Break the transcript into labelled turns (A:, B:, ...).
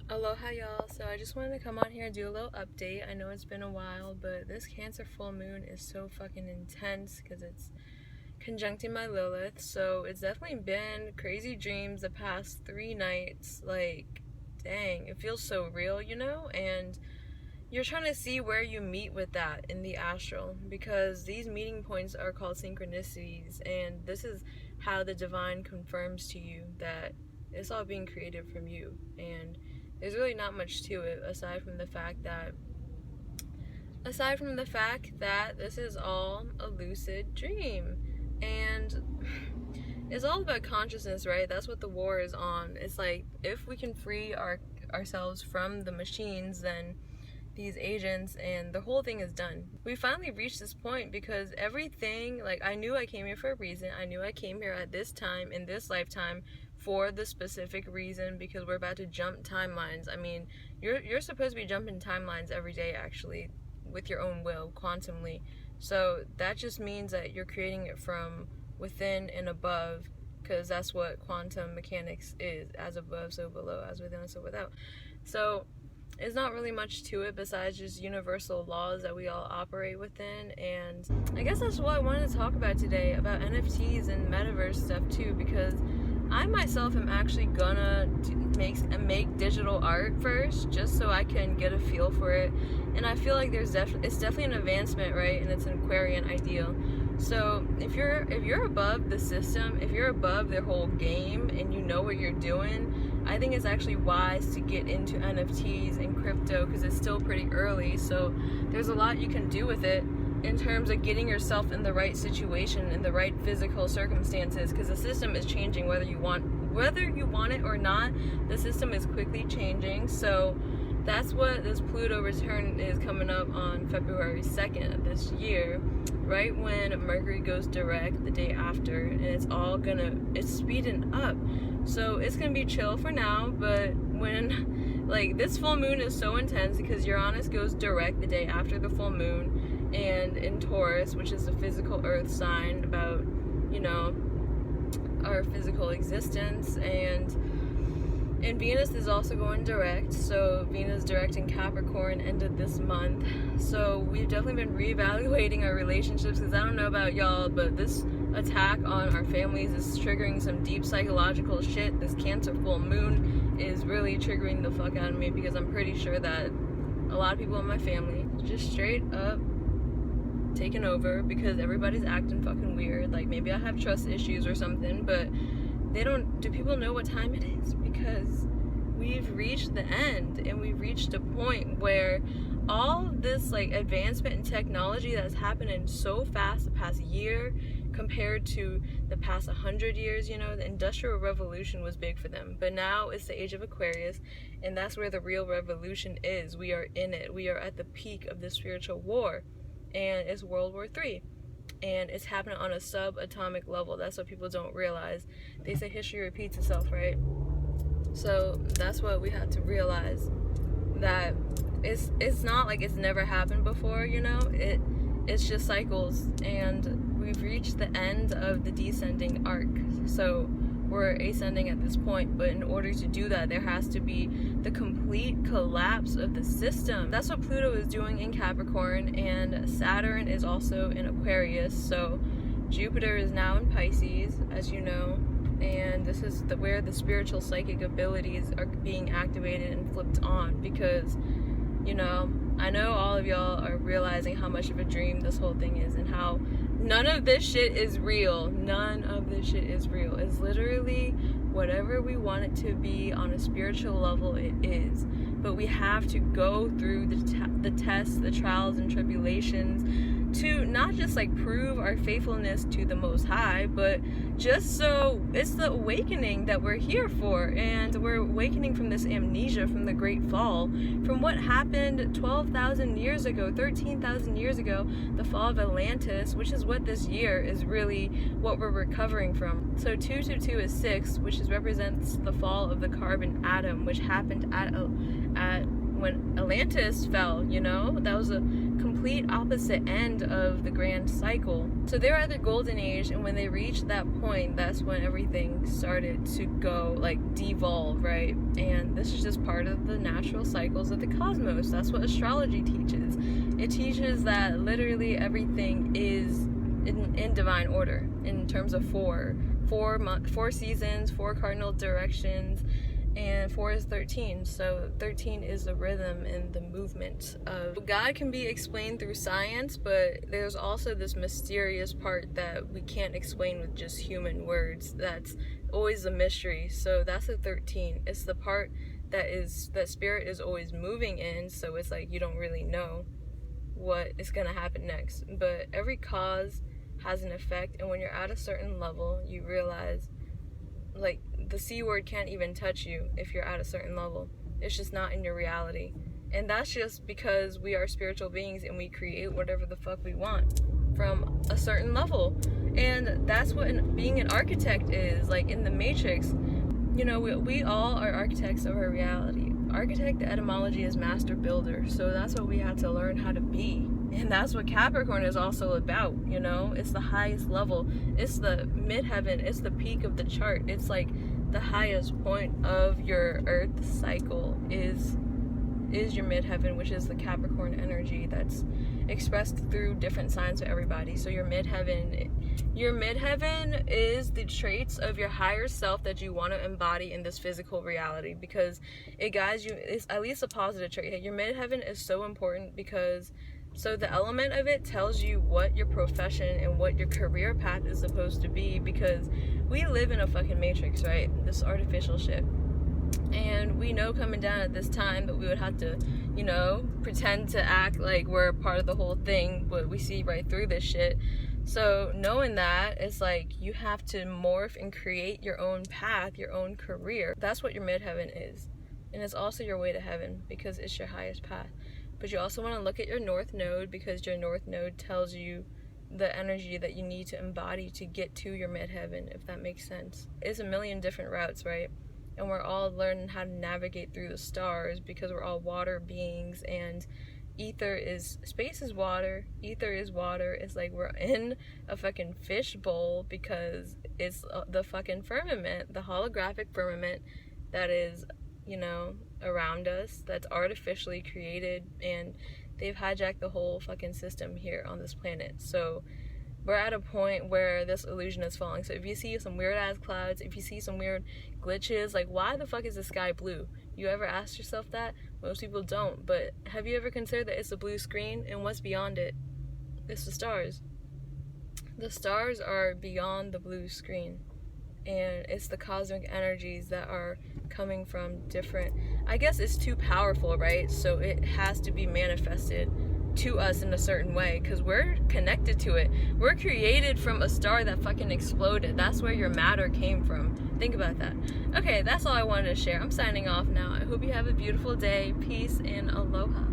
A: Aloha y'all, so I just wanted to come on here and do a little update. I know it's been a while, but this Cancer full moon is so fucking intense because it's conjuncting my Lilith, so it's definitely been crazy dreams the past 3 nights. Like, dang, it feels so real, and you're trying to see where you meet with that in the astral, because these meeting points are called synchronicities, and this is how the divine confirms to you that it's all being created from you. And there's really not much to it aside from the fact that this is all a lucid dream. And it's all about consciousness, right? That's what the war is on. It's like, if we can free ourselves from the machines, then these agents and the whole thing is done. We finally reached this point because everything, like, I knew I came here for a reason. I knew I came here at this time in this lifetime for the specific reason, because we're about to jump timelines. I mean, you're supposed to be jumping timelines every day, actually, with your own will, quantumly. So that just means that you're creating it from within and above, because that's what quantum mechanics is: as above, so below; as within, so without. So it's not really much to it besides just universal laws that we all operate within. And I guess that's what I wanted to talk about today, about NFTs and metaverse stuff too, because I myself am actually gonna make digital art first, just so I can get a feel for it. And I feel like it's definitely an advancement, right? And it's an Aquarian ideal. So if you're above the system, if you're above the whole game and you know what you're doing, I think it's actually wise to get into NFTs and crypto, because it's still pretty early. So there's a lot you can do with it in terms of getting yourself in the right situation, in the right physical circumstances, because the system is changing whether you want it or not. The system is quickly changing. So that's what this Pluto return is coming up on February 2nd of this year, right when Mercury goes direct the day after, and it's speeding up. So it's gonna be chill for now, but when, like, this full moon is so intense because Uranus goes direct the day after the full moon, and in Taurus, which is the physical earth sign about, our physical existence, and Venus is also going direct. So Venus direct in Capricorn ended this month. So we've definitely been reevaluating our relationships, because I don't know about y'all, but this attack on our families is triggering some deep psychological shit. This Cancer full moon is really triggering the fuck out of me, because I'm pretty sure that a lot of people in my family just straight up taken over because everybody's acting fucking weird. Like, maybe I have trust issues or something, but do people know what time it is? Because we've reached the end, and we've reached a point where all this, like, advancement in technology that's happening so fast the past year compared to the past 100 years, the Industrial Revolution was big for them, but now it's the age of Aquarius, and that's where the real revolution is. We are in it. We are at the peak of the spiritual war, and it's World War III. And it's happening on a subatomic level. That's what people don't realize. They say history repeats itself, right? So that's what we have to realize, that it's not like it's never happened before, it's just cycles, and we've reached the end of the descending arc. So we're ascending at this point, but in order to do that, there has to be the complete collapse of the system. That's what Pluto is doing in Capricorn, and Saturn is also in Aquarius. So Jupiter is now in Pisces, as you know, and this is where the spiritual psychic abilities are being activated and flipped on, because I know all of y'all are realizing how much of a dream this whole thing is, and how none of this shit is real. None of this shit is real. It's literally whatever we want it to be on a spiritual level, it is. But we have to go through the tests, the trials and tribulations, to not just, like, prove our faithfulness to the Most High, but just so it's the awakening that we're here for. And we're awakening from this amnesia from the Great Fall, from what happened 12,000 years ago, 13,000 years ago, the fall of Atlantis, which is what this year is really what we're recovering from. So 2 to 2 is 6, which represents the fall of the carbon atom, which happened at when Atlantis fell, you know? That was a complete opposite end of the grand cycle. So they're at the golden age, and when they reached that point, that's when everything started to go, like, devolve, right? And this is just part of the natural cycles of the cosmos. That's what astrology teaches. It teaches that literally everything is in divine order in terms of four seasons, 4 cardinal directions, and 4 is 13. So 13 is the rhythm and the movement of God. Can be explained through science, but there's also this mysterious part that we can't explain with just human words. That's always a mystery. So that's the 13. It's the part that spirit is always moving in, so it's like you don't really know what is going to happen next. But every cause has an effect, and when you're at a certain level, you realize, like, the C word can't even touch you if you're at a certain level. It's just not in your reality. And that's just because we are spiritual beings and we create whatever the fuck we want from a certain level. And that's what being an architect is. Like in the Matrix, you know, we all are architects of our reality. Architect, the etymology is master builder. So that's what we had to learn how to be. And that's what Capricorn is also about, you know? It's the highest level. It's the midheaven. It's the peak of the chart. It's like the highest point of your Earth cycle is your midheaven, which is the Capricorn energy that's expressed through different signs for everybody. So your midheaven is the traits of your higher self that you want to embody in this physical reality, because it guides you. It's at least a positive trait. Your midheaven is so important because the element of it tells you what your profession and what your career path is supposed to be, because we live in a fucking matrix, right? This artificial shit. And we know coming down at this time that we would have to, you know, pretend to act like we're part of the whole thing, but we see right through this shit. So knowing that, it's like you have to morph and create your own path, your own career. That's what your midheaven is. And it's also your way to heaven because it's your highest path. But you also want to look at your north node, because your north node tells you the energy that you need to embody to get to your midheaven, if that makes sense. It's a million different routes, right? And we're all learning how to navigate through the stars because we're all water beings, and space is water, ether is water. It's like we're in a fucking fish bowl because it's the fucking firmament, the holographic firmament that is, you know, around us, that's artificially created, and they've hijacked the whole fucking system here on this planet. So we're at a point where this illusion is falling. So if you see some weird ass clouds, if you see some weird glitches, like, why the fuck is the sky blue? You ever asked yourself that? Most people don't. But have you ever considered that it's a blue screen, and what's beyond it? It's the stars. The stars are beyond the blue screen, and it's the cosmic energies that are coming from different, I guess it's too powerful, right? So it has to be manifested to us in a certain way, because we're connected to it. We're created from a star that fucking exploded. That's where your matter came from. Think about that. Okay, that's all I wanted to share. I'm signing off now. I hope you have a beautiful day. Peace and aloha.